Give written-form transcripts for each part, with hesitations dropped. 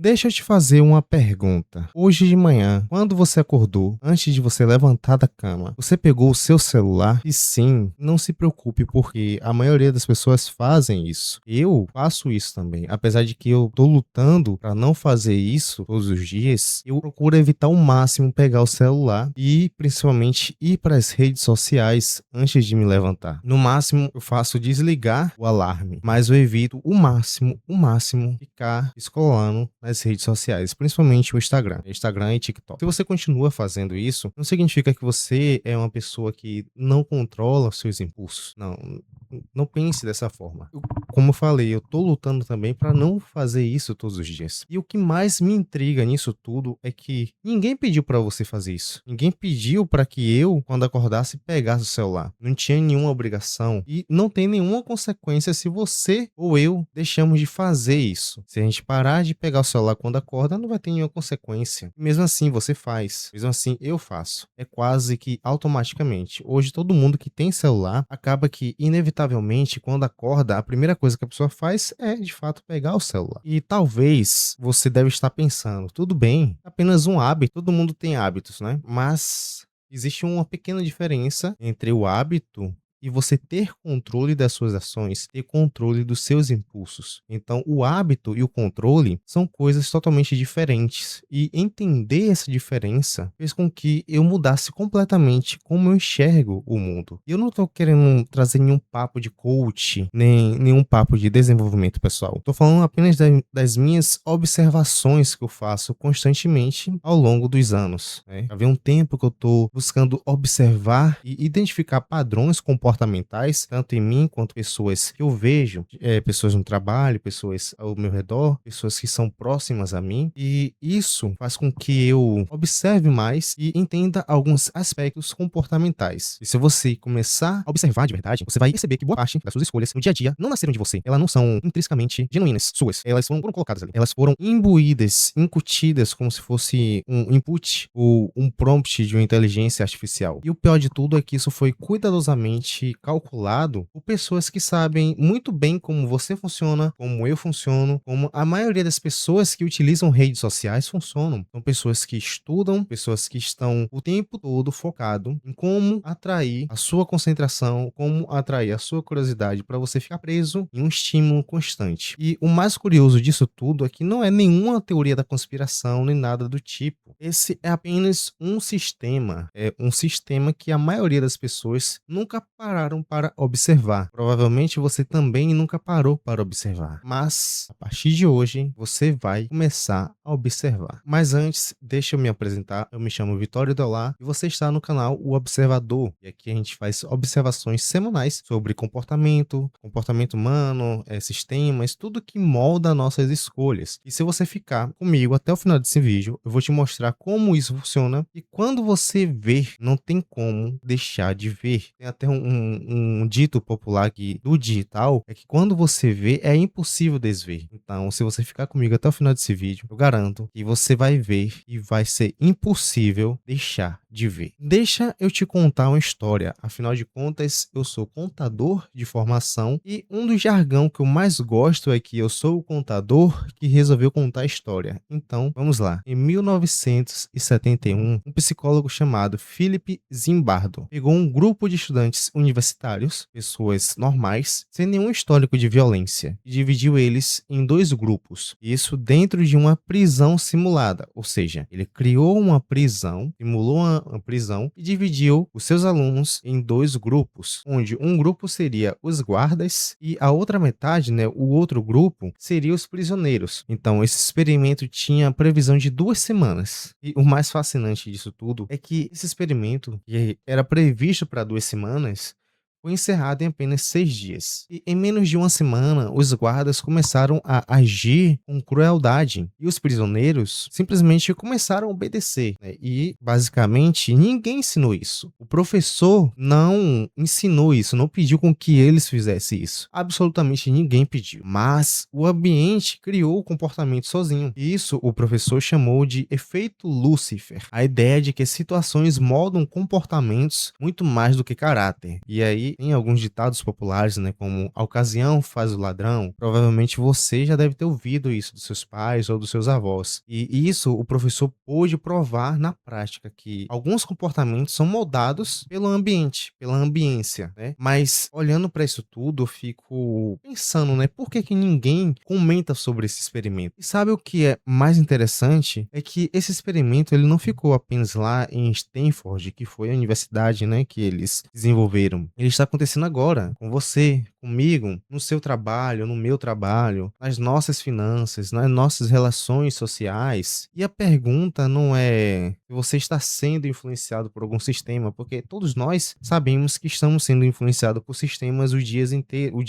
Deixa eu te fazer uma pergunta. Hoje de manhã, quando você acordou, antes de você levantar da cama, você pegou o seu celular? E sim, não se preocupe, porque a maioria das pessoas fazem isso. Eu faço isso também. Apesar de que eu tô lutando para não fazer isso todos os dias, eu procuro evitar ao máximo pegar o celular e principalmente ir para as redes sociais antes de me levantar. No máximo, eu faço desligar o alarme, mas eu evito o máximo ficar scrollando nas redes sociais, principalmente o Instagram e TikTok. Se você continua fazendo isso, não significa que você é uma pessoa que não controla seus impulsos. Não pense dessa forma. Como eu falei, eu tô lutando também para não fazer isso todos os dias. E o que mais me intriga nisso tudo é que ninguém pediu para você fazer isso. Ninguém pediu para que eu, quando acordasse, pegasse o celular. Não tinha nenhuma obrigação e não tem nenhuma consequência se você ou eu deixamos de fazer isso. Se a gente parar de pegar o celular quando acorda, não vai ter nenhuma consequência. Mesmo assim, você faz. Mesmo assim, eu faço. É quase que automaticamente. Hoje, todo mundo que tem celular acaba que, inevitavelmente, quando acorda, a primeira coisa que a pessoa faz é, de fato, pegar o celular. E talvez você deve estar pensando, tudo bem, é apenas um hábito. Todo mundo tem hábitos, né? Mas existe uma pequena diferença entre o hábito e você ter controle das suas ações, ter controle dos seus impulsos. Então, o hábito e o controle são coisas totalmente diferentes. E entender essa diferença fez com que eu mudasse completamente como eu enxergo o mundo. E eu não tô querendo trazer nenhum papo de coach, nem nenhum papo de desenvolvimento pessoal. Tô falando apenas das minhas observações que eu faço constantemente ao longo dos anos, né? Havia um tempo que eu tô buscando observar e identificar padrões comportamentais, tanto em mim quanto pessoas que eu vejo, pessoas no trabalho, pessoas ao meu redor, pessoas que são próximas a mim, e isso faz com que eu observe mais e entenda alguns aspectos comportamentais. E se você começar a observar de verdade, você vai perceber que boa parte das suas escolhas no dia a dia não nasceram de você, elas não são intrinsecamente genuínas, suas, elas foram colocadas ali, elas foram imbuídas, incutidas como se fosse um input ou um prompt de uma inteligência artificial. E o pior de tudo é que isso foi cuidadosamente calculado por pessoas que sabem muito bem como você funciona, como eu funciono, como a maioria das pessoas que utilizam redes sociais funcionam. São pessoas que estudam, pessoas que estão o tempo todo focado em como atrair a sua concentração, como atrair a sua curiosidade para você ficar preso em um estímulo constante. E o mais curioso disso tudo é que não é nenhuma teoria da conspiração nem nada do tipo. Esse é apenas um sistema, é um sistema que a maioria das pessoas nunca pararam para observar. Provavelmente você também nunca parou para observar. Mas, a partir de hoje, você vai começar a observar. Mas antes, deixa eu me apresentar. Eu me chamo Vitório Delar e você está no canal O Observador. E aqui a gente faz observações semanais sobre comportamento humano, sistemas, tudo que molda nossas escolhas. E se você ficar comigo até o final desse vídeo, eu vou te mostrar como isso funciona. E quando você ver, não tem como deixar de ver. Tem até um dito popular aqui do digital, é que quando você vê, é impossível desver. Então, se você ficar comigo até o final desse vídeo, eu garanto que você vai ver e vai ser impossível deixar de ver. Deixa eu te contar uma história. Afinal de contas, eu sou contador de formação e um dos jargão que eu mais gosto é que eu sou o contador que resolveu contar a história. Então, vamos lá. Em 1971, um psicólogo chamado Philip Zimbardo pegou um grupo de estudantes universitários, pessoas normais, sem nenhum histórico de violência, e dividiu eles em dois grupos. Isso dentro de uma prisão simulada, ou seja, ele criou uma prisão, simulou uma prisão e dividiu os seus alunos em dois grupos, onde um grupo seria os guardas e a outra metade, né, o outro grupo, seria os prisioneiros. Então, esse experimento tinha previsão de 2 semanas. E o mais fascinante disso tudo é que esse experimento, que era previsto para 2 semanas, foi encerrado em apenas 6 dias. E em menos de uma semana, os guardas começaram a agir com crueldade e os prisioneiros simplesmente começaram a obedecer, né? E, basicamente, ninguém ensinou isso. O professor não ensinou isso, não pediu com que eles fizessem isso. Absolutamente ninguém pediu. Mas o ambiente criou o comportamento sozinho. E isso o professor chamou de efeito Lúcifer. A ideia de que situações moldam comportamentos muito mais do que caráter. E aí tem alguns ditados populares, né, como a ocasião faz o ladrão. Provavelmente você já deve ter ouvido isso dos seus pais ou dos seus avós. E isso o professor pôde provar na prática, que alguns comportamentos são moldados pelo ambiente, pela ambiência, né? Mas olhando para isso tudo, eu fico pensando, né, por que que ninguém comenta sobre esse experimento? E sabe o que é mais interessante? É que esse experimento ele não ficou apenas lá em Stanford, que foi a universidade, né, que eles desenvolveram. Ele está acontecendo agora com você, comigo, no seu trabalho, no meu trabalho, nas nossas finanças, nas nossas relações sociais. E a pergunta não é se você está sendo influenciado por algum sistema, porque todos nós sabemos que estamos sendo influenciados por sistemas o dia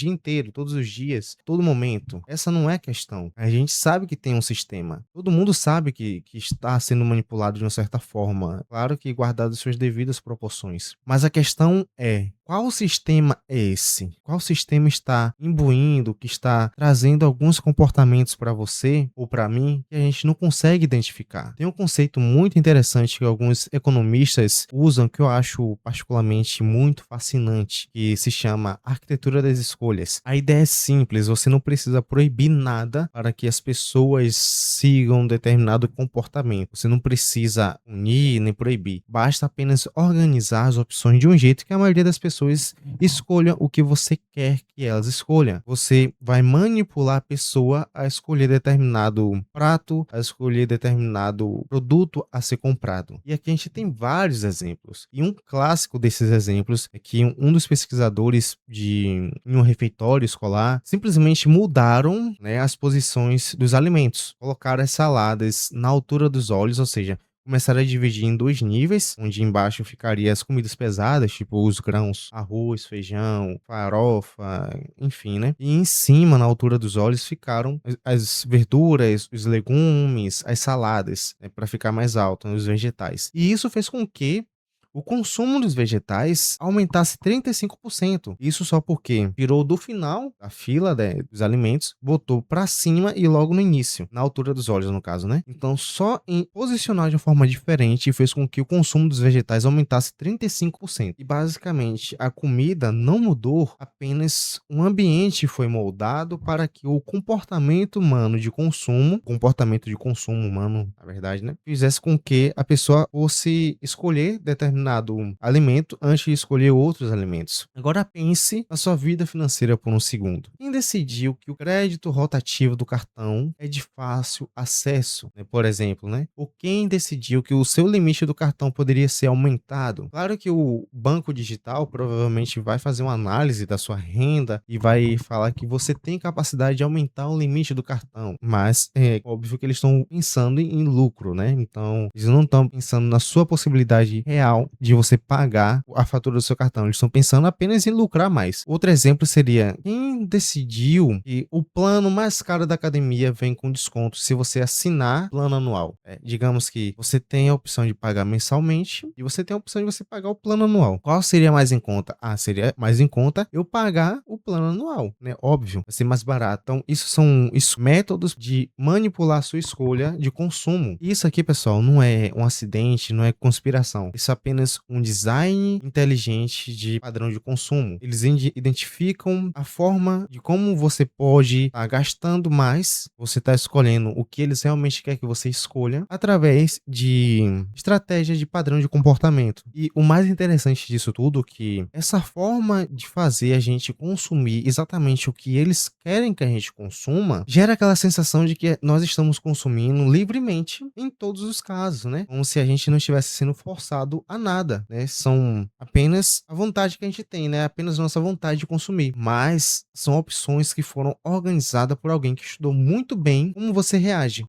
inteiro, todos os dias, todo momento. Essa não é a questão. A gente sabe que tem um sistema. Todo mundo sabe que está sendo manipulado de uma certa forma. Claro que guardado suas devidas proporções. Mas a questão é: qual sistema é esse? Qual sistema está imbuindo, que está trazendo alguns comportamentos para você ou para mim que a gente não consegue identificar? Tem um conceito muito interessante que alguns economistas usam que eu acho particularmente muito fascinante, que se chama arquitetura das escolhas. A ideia é simples, você não precisa proibir nada para que as pessoas sigam um determinado comportamento. Você não precisa unir nem proibir. Basta apenas organizar as opções de um jeito que a maioria das pessoas escolham o que você quer que elas escolham. Você vai manipular a pessoa a escolher determinado prato, a escolher determinado produto a ser comprado. E aqui a gente tem vários exemplos. E um clássico desses exemplos é que um dos pesquisadores em um refeitório escolar simplesmente mudaram, né, as posições dos alimentos. Colocaram as saladas na altura dos olhos, ou seja, começaram a dividir em dois níveis, onde embaixo ficaria as comidas pesadas, tipo os grãos, arroz, feijão, farofa, enfim, né? E em cima, na altura dos olhos, ficaram as verduras, os legumes, as saladas, né, para ficar mais alto, os vegetais. E isso fez com que o consumo dos vegetais aumentasse 35%. Isso só porque tirou do final da fila, né, dos alimentos, botou para cima e logo no início, na altura dos olhos, no caso, né? Então, só em posicionar de uma forma diferente fez com que o consumo dos vegetais aumentasse 35%. E basicamente, a comida não mudou, apenas um ambiente foi moldado para que o comportamento humano de consumo, na verdade, né, fizesse com que a pessoa fosse escolher determinado alimento antes de escolher outros alimentos. Agora pense na sua vida financeira por um segundo. Quem decidiu que o crédito rotativo do cartão é de fácil acesso, né, por exemplo, né? Ou quem decidiu que o seu limite do cartão poderia ser aumentado? Claro que o banco digital provavelmente vai fazer uma análise da sua renda e vai falar que você tem capacidade de aumentar o limite do cartão, mas é óbvio que eles estão pensando em lucro, né? Então, eles não estão pensando na sua possibilidade real de você pagar a fatura do seu cartão. Eles estão pensando apenas em lucrar mais. Outro exemplo seria: quem decidiu que o plano mais caro da academia vem com desconto se você assinar plano anual? Digamos que você tem a opção de pagar mensalmente e você tem a opção de você pagar o plano anual. Qual seria mais em conta? Seria mais em conta eu pagar o plano anual, né? Óbvio, vai ser mais barato. Então, isso são métodos de manipular a sua escolha de consumo. Isso aqui, pessoal, não é um acidente, não é conspiração. Isso é apenas um design inteligente de padrão de consumo. Eles identificam a forma de como você pode estar gastando mais, você está escolhendo o que eles realmente querem que você escolha, através de estratégias de padrão de comportamento. E o mais interessante disso tudo é que essa forma de fazer a gente consumir exatamente o que eles querem que a gente consuma, gera aquela sensação de que nós estamos consumindo livremente em todos os casos, né? Como se a gente não estivesse sendo forçado a nada, né? São apenas a vontade que a gente tem, né? Apenas nossa vontade de consumir. Mas são opções que foram organizadas por alguém que estudou muito bem como você reage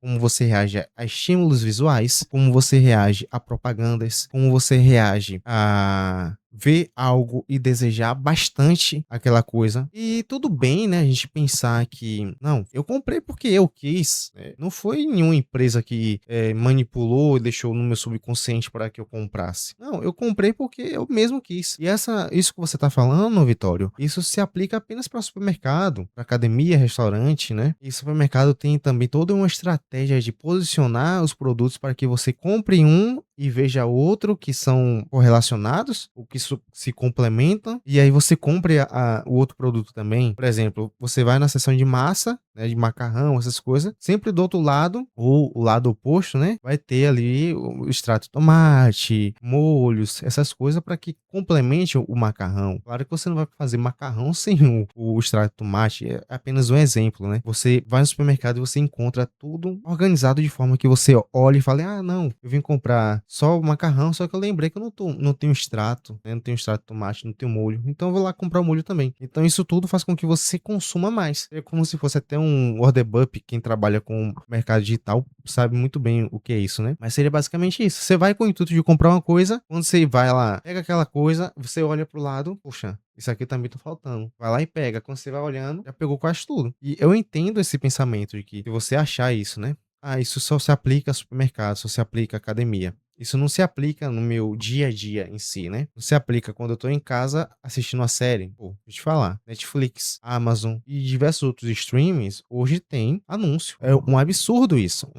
a estímulos visuais, como você reage a propagandas, como você reage a ver algo e desejar bastante aquela coisa. E tudo bem, né, a gente pensar que, não, eu comprei porque eu quis, né? Não foi nenhuma empresa que manipulou e deixou no meu subconsciente para que eu comprasse. Não, eu comprei porque eu mesmo quis. E isso que você tá falando, Vitório, isso se aplica apenas para supermercado, para academia, restaurante, né? E supermercado tem também toda uma estratégia de posicionar os produtos para que você compre um e veja outro que são correlacionados, ou que se complementam, e aí você compre o outro produto também. Por exemplo, você vai na seção de massa, né, de macarrão, essas coisas, sempre do outro lado, ou o lado oposto, né, vai ter ali o extrato de tomate, molhos, essas coisas para que complemente o macarrão. Claro que você não vai fazer macarrão sem o extrato de tomate, é apenas um exemplo, né? Você vai no supermercado e você encontra tudo organizado de forma que você olhe e fale: ah, não, eu vim comprar só o macarrão, só que eu lembrei que eu não tenho extrato, né? Não tenho extrato de tomate, não tenho molho, então eu vou lá comprar o molho também. Então isso tudo faz com que você consuma mais. É como se fosse até um order book. Quem trabalha com mercado digital sabe muito bem o que é isso, né? Mas seria basicamente isso. Você vai com o intuito de comprar uma coisa, quando você vai lá, pega aquela coisa, você olha pro lado, poxa, isso aqui também tá faltando. Vai lá e pega. Quando você vai olhando, já pegou quase tudo. E eu entendo esse pensamento de que se você achar isso, né? Ah, isso só se aplica a supermercado, só se aplica a academia. Isso não se aplica no meu dia a dia em si, né? Não se aplica quando eu tô em casa assistindo uma série. Pô, deixa eu te falar. Netflix, Amazon e diversos outros streamings hoje tem anúncio. É um absurdo isso.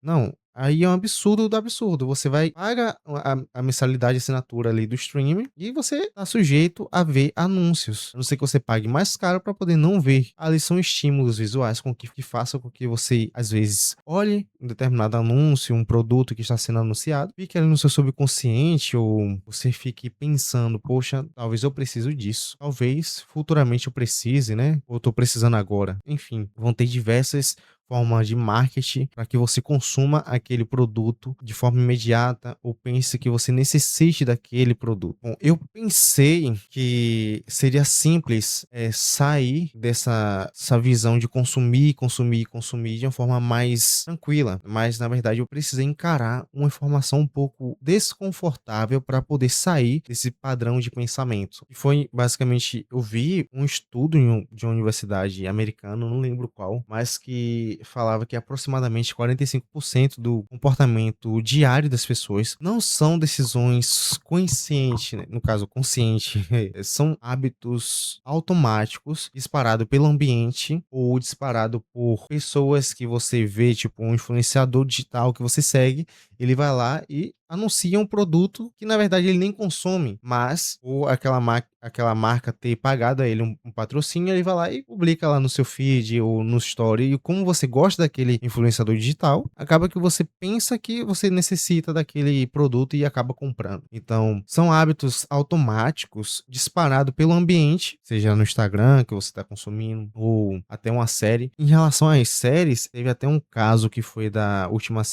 Não, aí é um absurdo do absurdo. Você vai paga a mensalidade de assinatura ali do streaming e você tá sujeito a ver anúncios. A não ser que você pague mais caro para poder não ver. Ali são estímulos visuais que façam com que você, às vezes, olhe um determinado anúncio, um produto que está sendo anunciado, fique ali no seu subconsciente ou você fique pensando, poxa, talvez eu preciso disso. Talvez futuramente eu precise, né? Ou tô precisando agora. Enfim, vão ter diversas forma de marketing para que você consuma aquele produto de forma imediata ou pense que você necessite daquele produto. Bom, eu pensei que seria simples sair dessa visão de consumir de uma forma mais tranquila, mas na verdade eu precisei encarar uma informação um pouco desconfortável para poder sair desse padrão de pensamento. E foi basicamente, eu vi um estudo de uma universidade americana, não lembro qual, mas que falava que aproximadamente 45% do comportamento diário das pessoas não são decisões conscientes, né? No caso consciente, são hábitos automáticos disparados pelo ambiente ou disparado por pessoas que você vê, tipo um influenciador digital que você segue, ele vai lá e anuncia um produto que na verdade ele nem consome, mas ou aquela marca ter pagado a ele um patrocínio, ele vai lá e publica lá no seu feed ou no story. E como você gosta daquele influenciador digital, acaba que você pensa que você necessita daquele produto e acaba comprando. Então, são hábitos automáticos disparados pelo ambiente, seja no Instagram que você está consumindo ou até uma série. Em relação às séries, teve até um caso que foi da última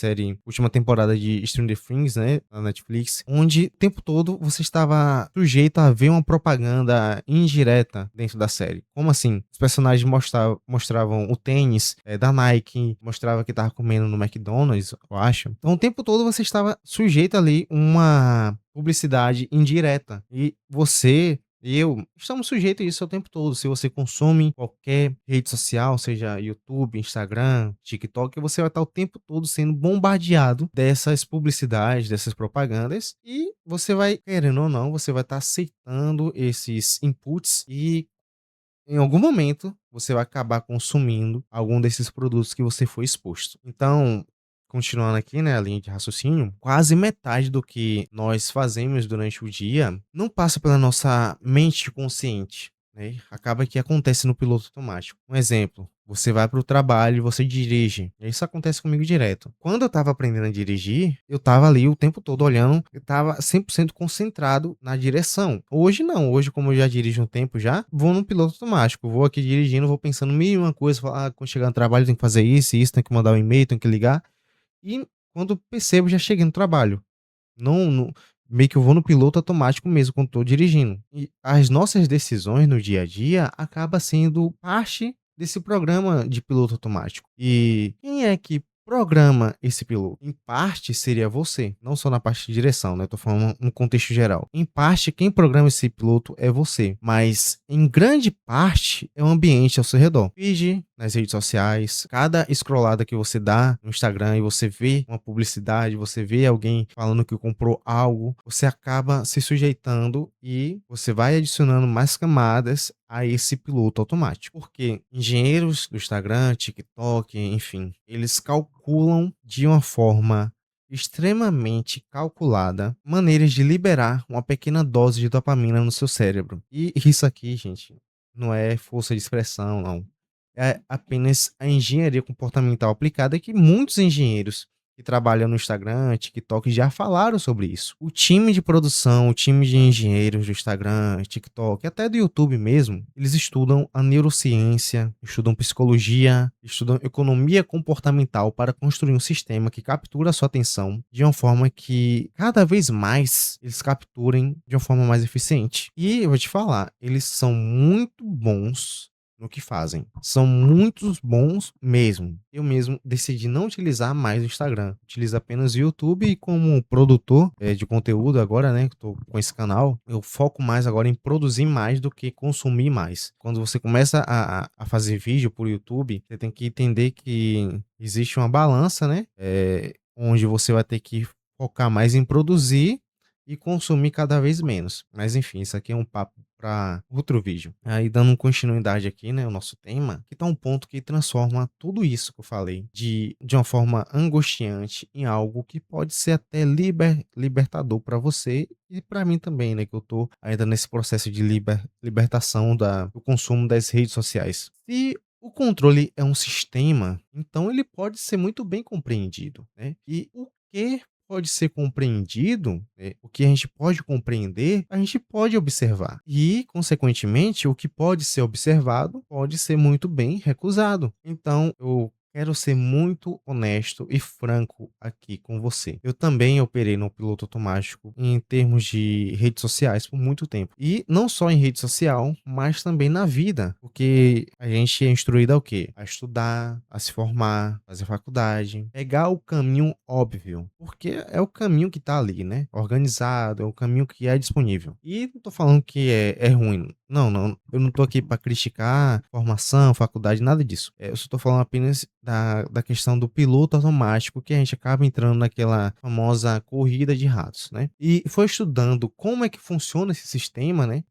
temporada de Stranger Things, né, na Netflix, onde o tempo todo você estava sujeito a ver uma propaganda indireta dentro da série. Como assim? Os personagens mostravam o tênis da Nike, mostrava que estava comendo no McDonald's, eu acho. Então o tempo todo você estava sujeito ali uma publicidade indireta. E você estamos sujeitos a isso o tempo todo. Se você consome qualquer rede social, seja YouTube, Instagram, TikTok, você vai estar o tempo todo sendo bombardeado dessas publicidades, dessas propagandas, e você vai, querendo ou não, você vai estar aceitando esses inputs e em algum momento você vai acabar consumindo algum desses produtos que você foi exposto. Então, continuando aqui, né, a linha de raciocínio, quase metade do que nós fazemos durante o dia não passa pela nossa mente consciente, né? Acaba que acontece no piloto automático. Um exemplo, você vai para o trabalho e você dirige. E isso acontece comigo direto. Quando eu estava aprendendo a dirigir, eu estava ali o tempo todo olhando, eu estava 100% concentrado na direção. Hoje não, hoje como eu já dirijo um tempo já, vou no piloto automático. Vou aqui dirigindo, vou pensando mil e uma coisa, falar, quando chegar no trabalho tem que fazer isso, tem que mandar um e-mail, tem que ligar. E quando percebo, já cheguei no trabalho. Não, meio que eu vou no piloto automático mesmo quando estou dirigindo. E as nossas decisões no dia a dia acaba sendo parte desse programa de piloto automático. E quem é que programa esse piloto? Em parte seria você, não só na parte de direção, né? Eu tô falando um contexto geral. Em parte, quem programa esse piloto é você, mas em grande parte é o ambiente ao seu redor. Feed nas redes sociais, cada scrollada que você dá no Instagram e você vê uma publicidade, você vê alguém falando que comprou algo, você acaba se sujeitando e você vai adicionando mais camadas a esse piloto automático. Porque engenheiros do Instagram, TikTok, enfim, eles calculam de uma forma extremamente calculada maneiras de liberar uma pequena dose de dopamina no seu cérebro. E isso aqui, gente, não é força de expressão, não. É apenas a engenharia comportamental aplicada que muitos engenheiros que trabalham no Instagram, TikTok já falaram sobre isso. O time de produção, o time de engenheiros do Instagram, TikTok, até do YouTube mesmo, eles estudam a neurociência, estudam psicologia, estudam economia comportamental para construir um sistema que captura a sua atenção de uma forma que cada vez mais eles capturem de uma forma mais eficiente. E eu vou te falar, eles são muito bons no que fazem. São muitos bons mesmo. Eu mesmo decidi não utilizar mais o Instagram. Utilizo apenas o YouTube e como produtor de conteúdo agora, né, que tô com esse canal, eu foco mais agora em produzir mais do que consumir mais. Quando você começa a fazer vídeo por YouTube, você tem que entender que existe uma balança, né, onde você vai ter que focar mais em produzir e consumir cada vez menos. Mas enfim, isso aqui é um papo para outro vídeo. Aí dando continuidade aqui, né, o nosso tema, que tá um ponto que transforma tudo isso que eu falei de uma forma angustiante em algo que pode ser até libertador para você e para mim também, né, que eu tô ainda nesse processo de libertação do consumo das redes sociais. Se o controle é um sistema, então ele pode ser muito bem compreendido, né? E o que pode ser compreendido, o que a gente pode compreender, a gente pode observar. E, consequentemente, o que pode ser observado pode ser muito bem recusado. Então, eu quero ser muito honesto e franco aqui com você. Eu também operei no piloto automático em termos de redes sociais por muito tempo. E não só em rede social, mas também na vida. Porque a gente é instruído ao quê? A estudar, a se formar, fazer faculdade, pegar o caminho óbvio. Porque é o caminho que tá ali, né? Organizado, é o caminho que é disponível. E não tô falando que é ruim. Não, não. Eu não tô aqui para criticar formação, faculdade, nada disso. Eu só tô falando apenas da questão do piloto automático, que a gente acaba entrando naquela famosa corrida de ratos, né? E foi estudando como é que funciona esse sistema, né?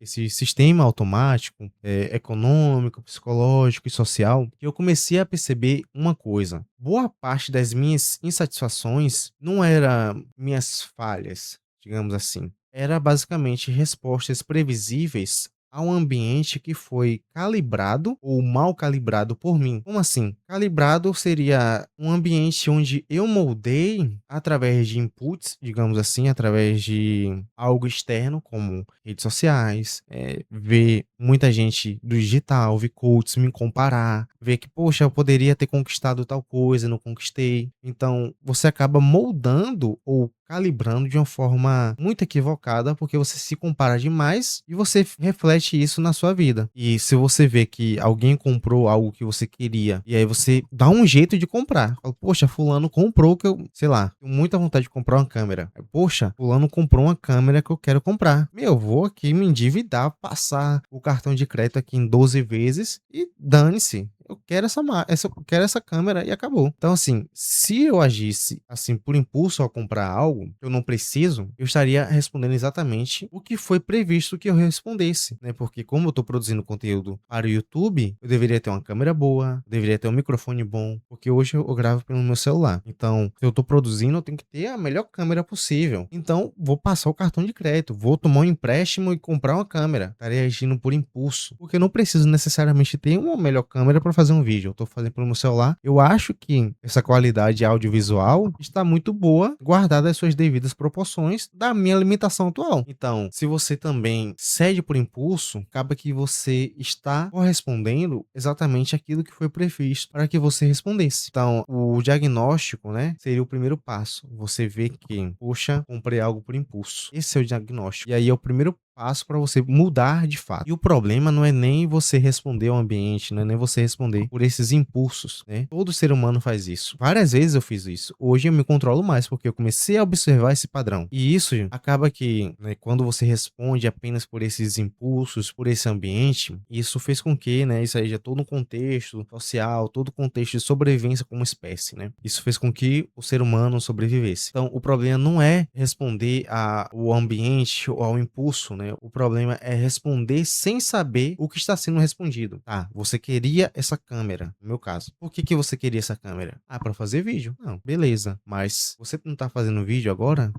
Esse sistema automático, econômico, psicológico e social, que eu comecei a perceber uma coisa. Boa parte das minhas insatisfações não era minhas falhas, digamos assim. Era basicamente respostas previsíveis a um ambiente que foi calibrado ou mal calibrado por mim. Como assim? Calibrado seria um ambiente onde eu moldei através de inputs, digamos assim, através de algo externo, como redes sociais, ver muita gente do digital, ver coaches me comparar, ver que, poxa, eu poderia ter conquistado tal coisa, não conquistei. Então, você acaba moldando ou calibrando de uma forma muito equivocada, porque você se compara demais e você reflete isso na sua vida. E se você vê que alguém comprou algo que você queria, e aí você dá um jeito de comprar. Fala, poxa, fulano comprou que eu, sei lá, tenho muita vontade de comprar uma câmera. Poxa, fulano comprou uma câmera que eu quero comprar. Eu vou aqui me endividar, passar o cartão de crédito aqui em 12 vezes e dane-se. Eu quero eu quero essa câmera e acabou. Então, assim, se eu agisse assim por impulso ao comprar algo que eu não preciso, eu estaria respondendo exatamente o que foi previsto que eu respondesse, né? Porque como eu tô produzindo conteúdo para o YouTube, eu deveria ter uma câmera boa, deveria ter um microfone bom, porque hoje eu gravo pelo meu celular. Então, se eu tô produzindo, eu tenho que ter a melhor câmera possível. Então, vou passar o cartão de crédito, vou tomar um empréstimo e comprar uma câmera. Estarei agindo por impulso, porque eu não preciso necessariamente ter uma melhor câmera para fazer um vídeo. Eu tô fazendo pelo meu celular. Eu acho que essa qualidade audiovisual está muito boa, guardada as suas devidas proporções da minha limitação atual. Então, se você também cede por impulso, acaba que você está correspondendo exatamente aquilo que foi previsto para que você respondesse. Então, o diagnóstico, né, seria o primeiro passo. Você vê que, poxa, comprei algo por impulso. Esse é o diagnóstico. E aí é o primeiro passo para você mudar de fato. E o problema não é nem você responder ao ambiente, não é nem você responder por esses impulsos, né? Todo ser humano faz isso. Várias vezes eu fiz isso. Hoje eu me controlo mais porque eu comecei a observar esse padrão. E isso acaba que, né, quando você responde apenas por esses impulsos, por esse ambiente, isso fez com que, né, isso aí já todo um contexto social, todo o contexto de sobrevivência como espécie, né? Isso fez com que o ser humano sobrevivesse. Então, o problema não é responder ao ambiente ou ao impulso, né? né? O problema é responder sem saber o que está sendo respondido. Tá, você queria essa câmera, no meu caso. Por que que você queria essa câmera? Ah, para fazer vídeo. Não, beleza. Mas você não tá fazendo vídeo agora?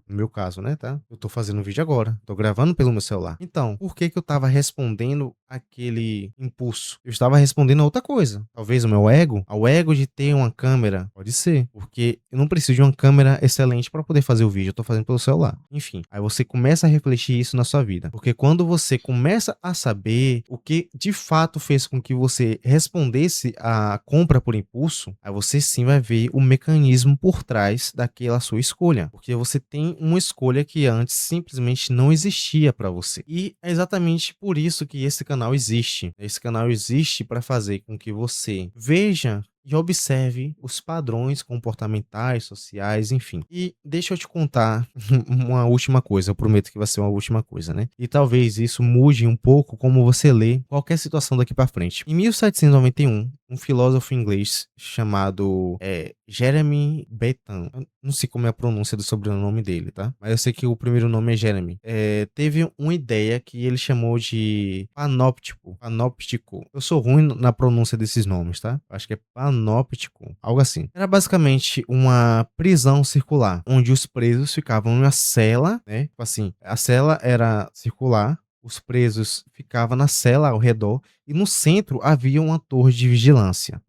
No meu caso, né, tá? Eu tô fazendo um vídeo agora, tô gravando pelo meu celular. Então, por que que eu tava respondendo aquele impulso? Eu estava respondendo a outra coisa. Talvez o meu ego, ao ego de ter uma câmera, pode ser, porque eu não preciso de uma câmera excelente para poder fazer o vídeo, eu tô fazendo pelo celular. Enfim, aí você começa a refletir isso na sua vida, porque quando você começa a saber o que de fato fez com que você respondesse a compra por impulso, aí você sim vai ver o mecanismo por trás daquela sua escolha, porque você tem uma escolha que antes simplesmente não existia para você. E é exatamente por isso que esse canal existe. Esse canal existe para fazer com que você veja e observe os padrões comportamentais, sociais, enfim. E deixa eu te contar uma última coisa, eu prometo que vai ser uma última coisa, né? E talvez isso mude um pouco como você lê qualquer situação daqui para frente. Em 1791, um filósofo inglês chamado Jeremy Bentham, eu não sei como é a pronúncia do sobrenome dele, tá? Mas eu sei que o primeiro nome é Jeremy. Teve uma ideia que ele chamou de panóptico. Eu sou ruim na pronúncia desses nomes, tá? Acho que é panóptico, algo assim. Era basicamente uma prisão circular, onde os presos ficavam em uma cela, né? Tipo assim, a cela era circular, os presos ficavam na cela ao redor e no centro havia uma torre de vigilância.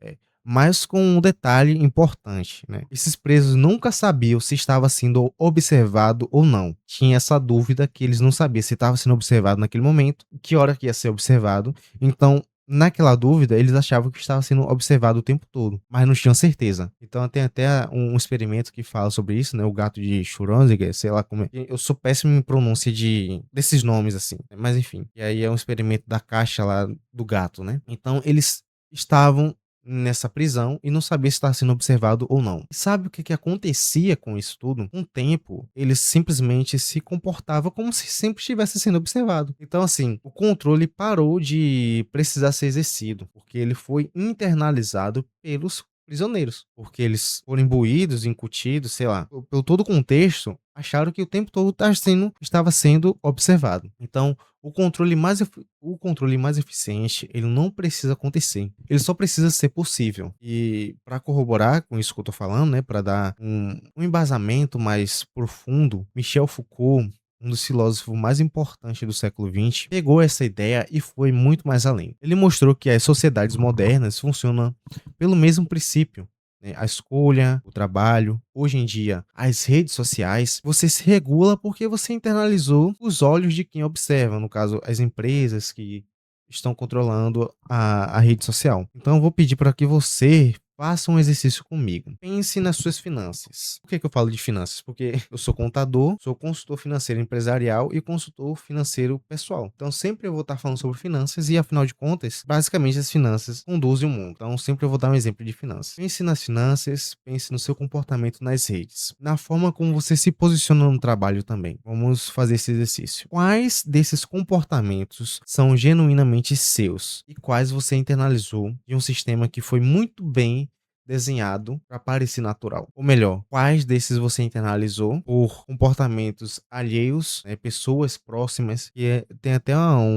Mas com um detalhe importante, né? Esses presos nunca sabiam se estava sendo observado ou não. Tinha essa dúvida que eles não sabiam se estava sendo observado naquele momento, que hora que ia ser observado. Então, naquela dúvida, eles achavam que estava sendo observado o tempo todo, mas não tinham certeza. Então tem até um experimento que fala sobre isso, né? O gato de Schrödinger, sei lá como é. Eu sou péssimo em pronúncia desses nomes, assim. Mas enfim. E aí é um experimento da caixa lá do gato, né? Então eles estavam nessa prisão e não sabia se estava sendo observado ou não. E sabe o que que acontecia com isso tudo? Com o tempo, eles simplesmente se comportavam como se sempre estivesse sendo observado. Então, assim, o controle parou de precisar ser exercido, porque ele foi internalizado pelos prisioneiros, porque eles foram imbuídos, incutidos, sei lá, pelo todo o contexto, acharam que o tempo todo estava sendo observado. Então, o controle mais eficiente, ele não precisa acontecer. Ele só precisa ser possível. E para corroborar com isso que eu tô falando, né, para dar um embasamento mais profundo, Michel Foucault, um dos filósofos mais importantes do século XX, pegou essa ideia e foi muito mais além. Ele mostrou que as sociedades modernas funcionam pelo mesmo princípio, né? A escolha, o trabalho. Hoje em dia, as redes sociais, você se regula porque você internalizou os olhos de quem observa, no caso, as empresas que estão controlando a rede social. Então, eu vou pedir para que você faça um exercício comigo. Pense nas suas finanças. Por que eu falo de finanças? Porque eu sou contador, sou consultor financeiro empresarial e consultor financeiro pessoal. Então, sempre eu vou estar falando sobre finanças e, afinal de contas, basicamente as finanças conduzem o mundo. Então, sempre eu vou dar um exemplo de finanças. Pense nas finanças, pense no seu comportamento nas redes, na forma como você se posiciona no trabalho também. Vamos fazer esse exercício. Quais desses comportamentos são genuinamente seus e quais você internalizou de um sistema que foi muito bem desenhado para parecer natural? Ou melhor, quais desses você internalizou por comportamentos alheios, né, pessoas próximas, tem até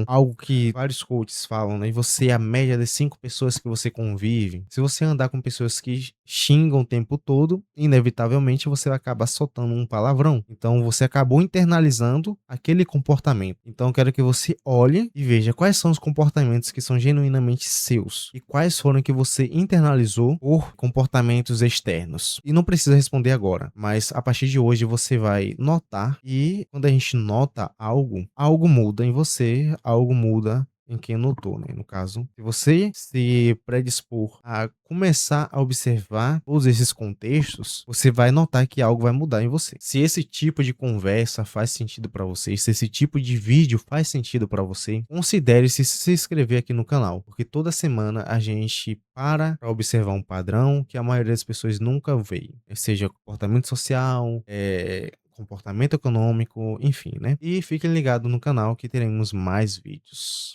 algo que vários coaches falam, né? Você é a média das 5 pessoas que você convive. Se você andar com pessoas que xingam o tempo todo, inevitavelmente você vai acabar soltando um palavrão. Então você acabou internalizando aquele comportamento. Então eu quero que você olhe e veja quais são os comportamentos que são genuinamente seus e quais foram que você internalizou por comportamentos externos. E não precisa responder agora, mas a partir de hoje você vai notar, e quando a gente nota algo, algo muda em você, algo muda em quem notou, né? No caso, se você se predispor a começar a observar todos esses contextos, você vai notar que algo vai mudar em você. Se esse tipo de conversa faz sentido para você, se esse tipo de vídeo faz sentido para você, considere se inscrever aqui no canal, porque toda semana a gente para observar um padrão que a maioria das pessoas nunca vê, seja comportamento social, comportamento econômico, enfim, né? E fiquem ligados no canal que teremos mais vídeos.